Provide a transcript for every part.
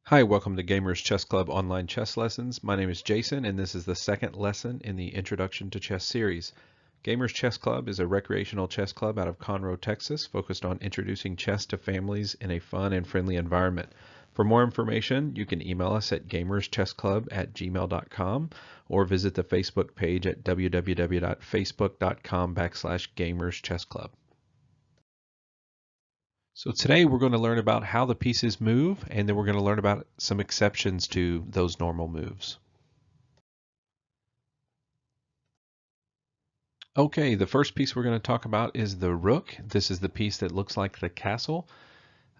Hi, welcome to Gamers Chess Club online chess lessons. My name is Jason, and this is the second lesson in the Introduction to Chess series. Gamers Chess Club is a recreational chess club out of Conroe, Texas, focused on introducing chess to families in a fun and friendly environment. For more information, you can email us at gamerschessclub@gmail.com or visit the Facebook page at www.facebook.com/gamerschessclub. So today we're going to learn about how the pieces move, and then we're going to learn about some exceptions to those normal moves. Okay, the first piece we're going to talk about is the rook. This is the piece that looks like the castle.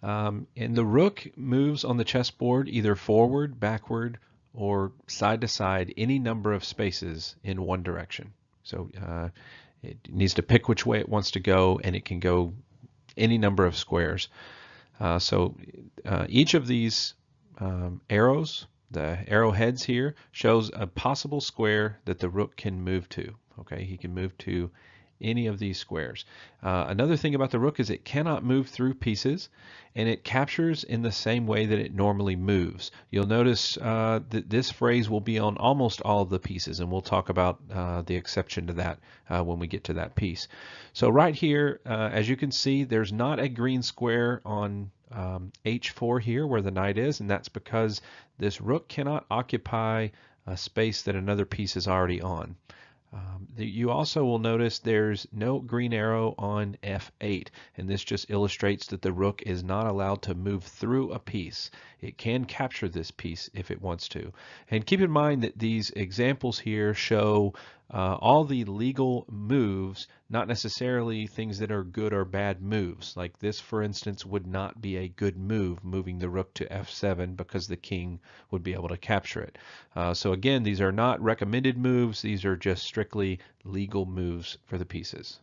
And the rook moves on the chessboard either forward, backward, or side to side, any number of spaces in one direction. So it needs to pick which way it wants to go, and it can go any number of squares. So each of these arrows, the arrowheads here, shows a possible square that the rook can move to. Okay, he can move to any of these squares. Another thing about the rook is it cannot move through pieces, and it captures in the same way that it normally moves. You'll notice that this phrase will be on almost all of the pieces, and we'll talk about the exception to that when we get to that piece. So right here, as you can see, there's not a green square on H4 here where the knight is, and that's because this rook cannot occupy a space that another piece is already on. You also will notice there's no green arrow on F8, and this just illustrates that the rook is not allowed to move through a piece. It can capture this piece if it wants to. And keep in mind that these examples here show all the legal moves, not necessarily things that are good or bad moves. Like this, for instance, would not be a good move, moving the rook to F7, because the king would be able to capture it. So again, these are not recommended moves. These are just strictly legal moves for the pieces.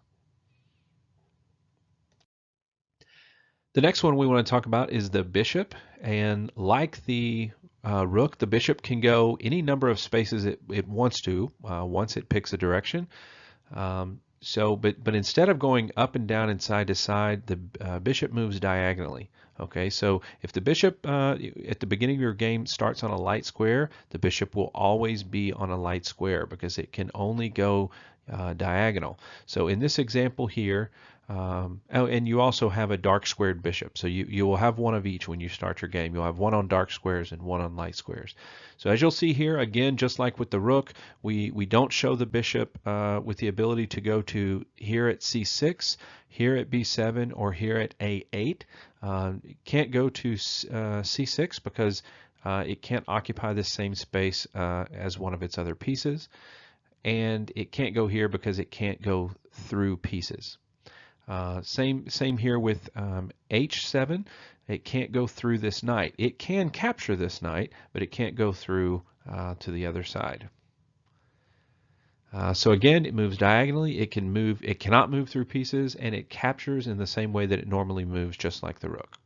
The next one we want to talk about is the bishop, and like the rook, the bishop can go any number of spaces it wants to once it picks a direction. But instead of going up and down and side to side, the bishop moves diagonally. Okay, so if the bishop at the beginning of your game starts on a light square, the bishop will always be on a light square because it can only go diagonal. So in this example here, and you also have a dark squared bishop. So you will have one of each when you start your game. You'll have one on dark squares and one on light squares. So as you'll see here, again, just like with the rook, we don't show the bishop with the ability to go to here at C6, here at B7, or here at A8. It can't go to C6 because it can't occupy the same space as one of its other pieces. And it can't go here because it can't go through pieces. Same here with H7. It can't go through this knight. It can capture this knight, but it can't go through to the other side. So again, it moves diagonally. It cannot move through pieces, and it captures in the same way that it normally moves, just like the rook.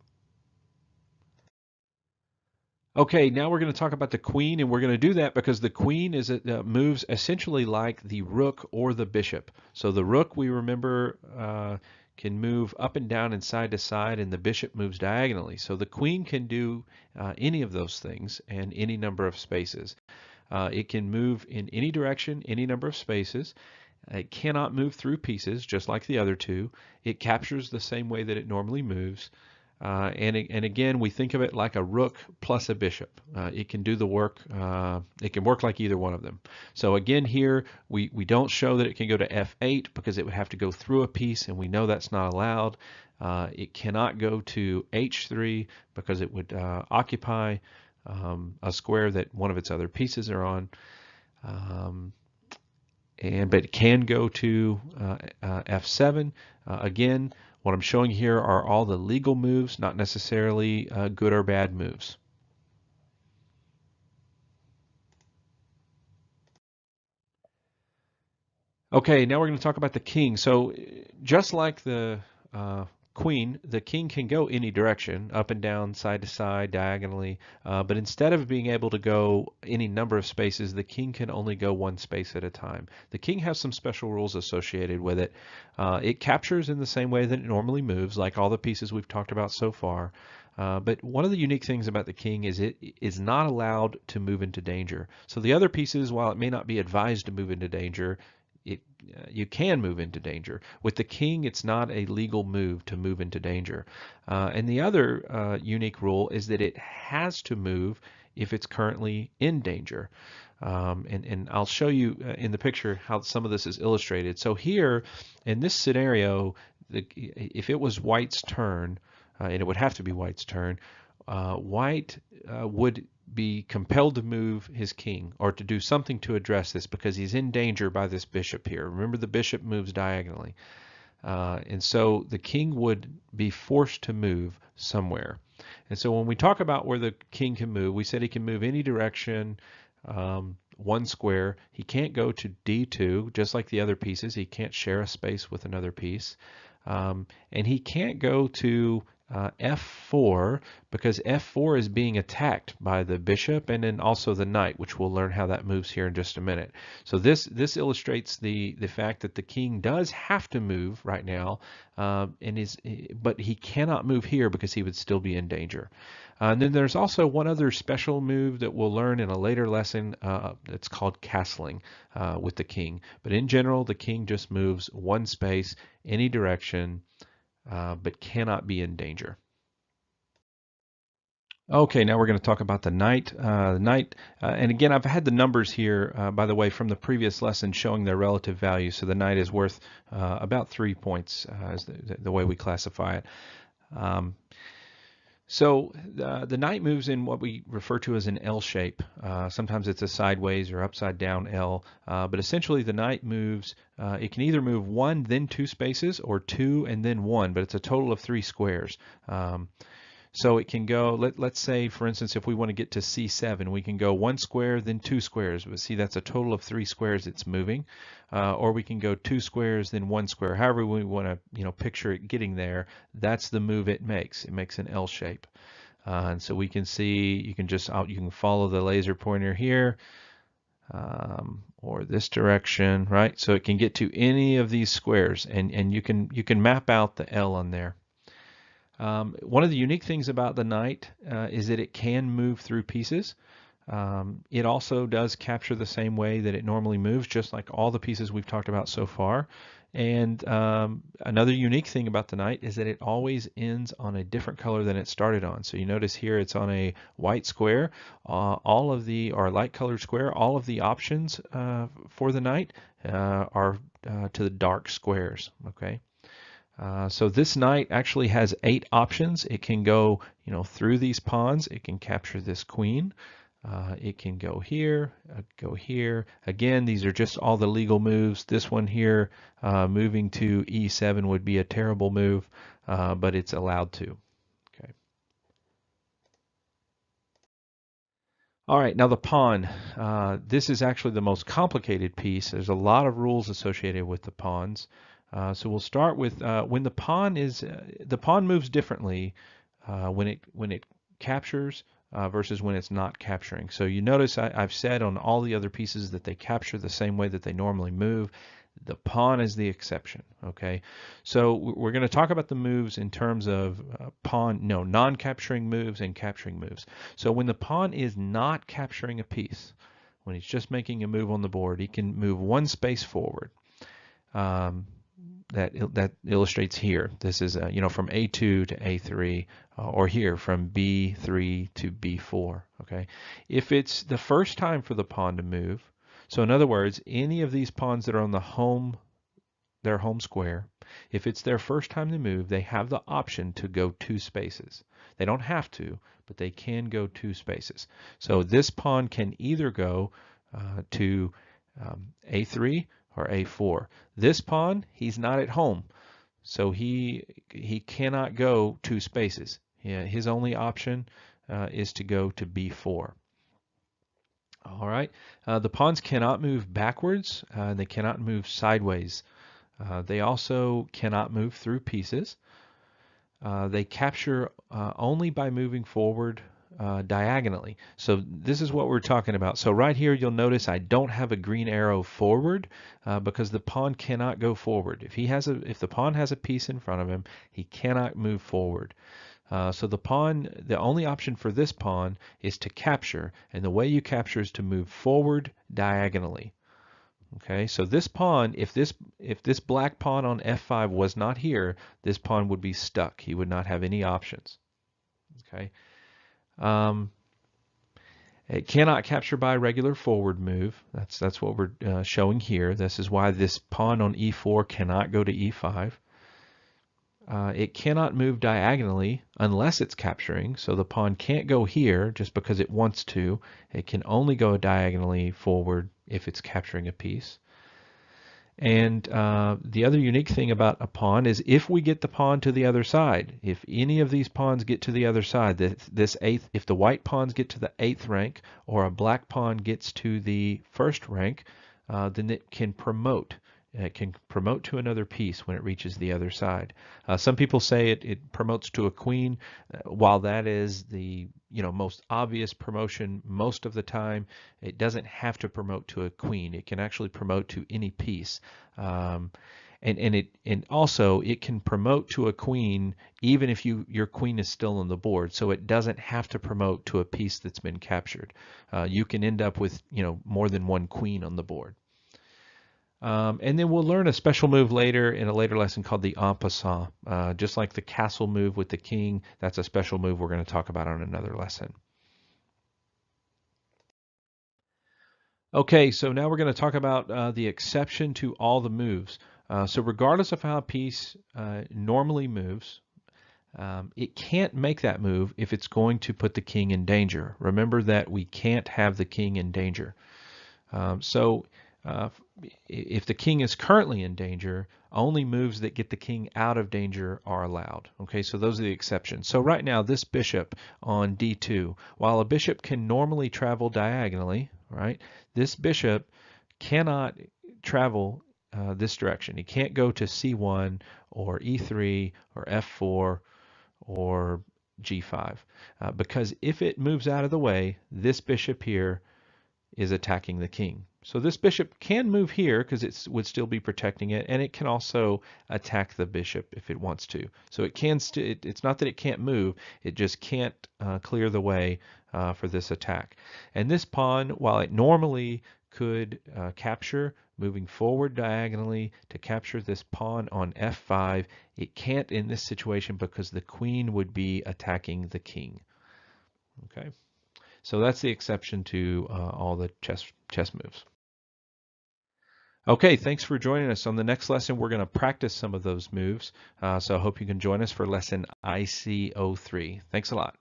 Okay, now we're going to talk about the queen, and we're going to do that because the queen moves essentially like the rook or the bishop. So the rook, we remember, can move up and down and side to side, and the bishop moves diagonally. So the queen can do any of those things and any number of spaces. It can move in any direction, any number of spaces. It cannot move through pieces, just like the other two. It captures the same way that it normally moves. And again, we think of it like a rook plus a bishop. It can do the work. It can work like either one of them. So again, here we don't show that it can go to F8 because it would have to go through a piece, and we know that's not allowed. It cannot go to H3 because it would occupy a square that one of its other pieces are on. But it can go to F7. Again, what I'm showing here are all the legal moves, not necessarily good or bad moves. Okay, now we're going to talk about the king. So just like the queen, the king can go any direction, up and down, side to side, diagonally, but instead of being able to go any number of spaces, the king can only go one space at a time. The king has some special rules associated with it. It captures in the same way that it normally moves, like all the pieces we've talked about so far. But one of the unique things about the king is it is not allowed to move into danger. So the other pieces, while it may not be advised to move into danger, it, you can move into danger. With the king, it's not a legal move to move into danger. And the other unique rule is that it has to move if it's currently in danger. And I'll show you in the picture how some of this is illustrated. So here, in this scenario, if it was white's turn, and it would have to be white's turn, white would be compelled to move his king or to do something to address this because he's in danger by this bishop here. Remember, the bishop moves diagonally. And so the king would be forced to move somewhere. And so when we talk about where the king can move, we said he can move any direction, one square. He can't go to D2, just like the other pieces. He can't share a space with another piece. And he can't go to F4 because F4 is being attacked by the bishop and then also the knight, which we'll learn how that moves here in just a minute. So this illustrates the fact that the king does have to move right now, but he cannot move here because he would still be in danger. And then there's also one other special move that we'll learn in a later lesson that's called castling with the king. But in general, the king just moves one space, any direction, but cannot be in danger. Okay, now we're going to talk about the knight. And again, I've had the numbers here, by the way, from the previous lesson showing their relative value. So the knight is worth about 3 points, is the way we classify it. So the knight moves in what we refer to as an L shape. Sometimes it's a sideways or upside down L, but essentially the knight moves, it can either move 1 then 2 spaces or 2 and then 1, but it's a total of 3 squares. So it can go, let's say, for instance, if we want to get to C7, we can go 1 square, then 2 squares. But see, that's a total of 3 squares it's moving. Or we can go 2 squares, then 1 square. However we want to, picture it getting there, that's the move it makes. It makes an L shape. And so we can see, you can follow the laser pointer here, or this direction, right? So it can get to any of these squares, and you can map out the L on there. One of the unique things about the knight is that it can move through pieces. It also does capture the same way that it normally moves, just like all the pieces we've talked about so far. And another unique thing about the knight is that it always ends on a different color than it started on. So you notice here it's on a white square, or light colored square. All of the options for the knight are to the dark squares. Okay. So this knight actually has 8 options. It can go, through these pawns. It can capture this queen. It can go here, go here. Again, these are just all the legal moves. This one here, moving to E7 would be a terrible move, but it's allowed to. Okay. All right, now the pawn. This is actually the most complicated piece. There's a lot of rules associated with the pawns. So we'll start with when the pawn moves differently when it captures versus when it's not capturing. So you notice I've said on all the other pieces that they capture the same way that they normally move. The pawn is the exception. Okay, so we're going to talk about the moves in terms of non-capturing moves and capturing moves. So when the pawn is not capturing a piece, when he's just making a move on the board, he can move 1 space forward. That illustrates here. This is from A2 to A3, or here from B3 to B4. Okay, if it's the first time for the pawn to move, so in other words, any of these pawns that are on their home square, if it's their first time to move, they have the option to go 2 spaces. They don't have to, but they can go 2 spaces. So this pawn can either go to A3 or A4. This pawn, he's not at home, so he cannot go 2 spaces. His only option is to go to B4. All right. The pawns cannot move backwards. They cannot move sideways. They also cannot move through pieces. They capture only by moving forward diagonally. So this is what we're talking about. So right here you'll notice I don't have a green arrow forward because the pawn cannot go forward. If the pawn has a piece in front of him, he cannot move forward. So the only option for this pawn is to capture, and the way you capture is to move forward diagonally. Okay, so this pawn, if this black pawn on f5 was not here, this pawn would be stuck. He would not have any options. Okay, it cannot capture by a regular forward move. That's what we're showing here. This is why this pawn on e4 cannot go to e5. It cannot move diagonally unless it's capturing, so the pawn can't go here just because it wants to. It can only go diagonally forward if it's capturing a piece. And the other unique thing about a pawn is if we get the pawn to the other side, if any of these pawns get to the other side, if the white pawns get to the 8th rank or a black pawn gets to the 1st rank, then it can promote. It can promote to another piece when it reaches the other side. Some people say it promotes to a queen. While that is the most obvious promotion most of the time, it doesn't have to promote to a queen. It can actually promote to any piece. And also it can promote to a queen even if your queen is still on the board. So it doesn't have to promote to a piece that's been captured. You can end up with more than one queen on the board. And then we'll learn a special move later in a later lesson called the en passant. Just like the castle move with the king, that's a special move we're going to talk about on another lesson. Okay, so now we're going to talk about the exception to all the moves. So regardless of how a piece normally moves, it can't make that move if it's going to put the king in danger. Remember that we can't have the king in danger. If the king is currently in danger, only moves that get the king out of danger are allowed. Okay, so those are the exceptions. So right now, this bishop on d2, while a bishop can normally travel diagonally, right, this bishop cannot travel this direction. He can't go to c1 or e3 or f4 or g5 because if it moves out of the way, this bishop here is attacking the king. So this bishop can move here because it would still be protecting it, and it can also attack the bishop if it wants to. So it can. It's not that it can't move; it just can't clear the way for this attack. And this pawn, while it normally could capture, moving forward diagonally to capture this pawn on f5, it can't in this situation because the queen would be attacking the king. Okay. So that's the exception to all the chess moves. Okay, thanks for joining us. On the next lesson, we're going to practice some of those moves. So I hope you can join us for lesson IC03. Thanks a lot.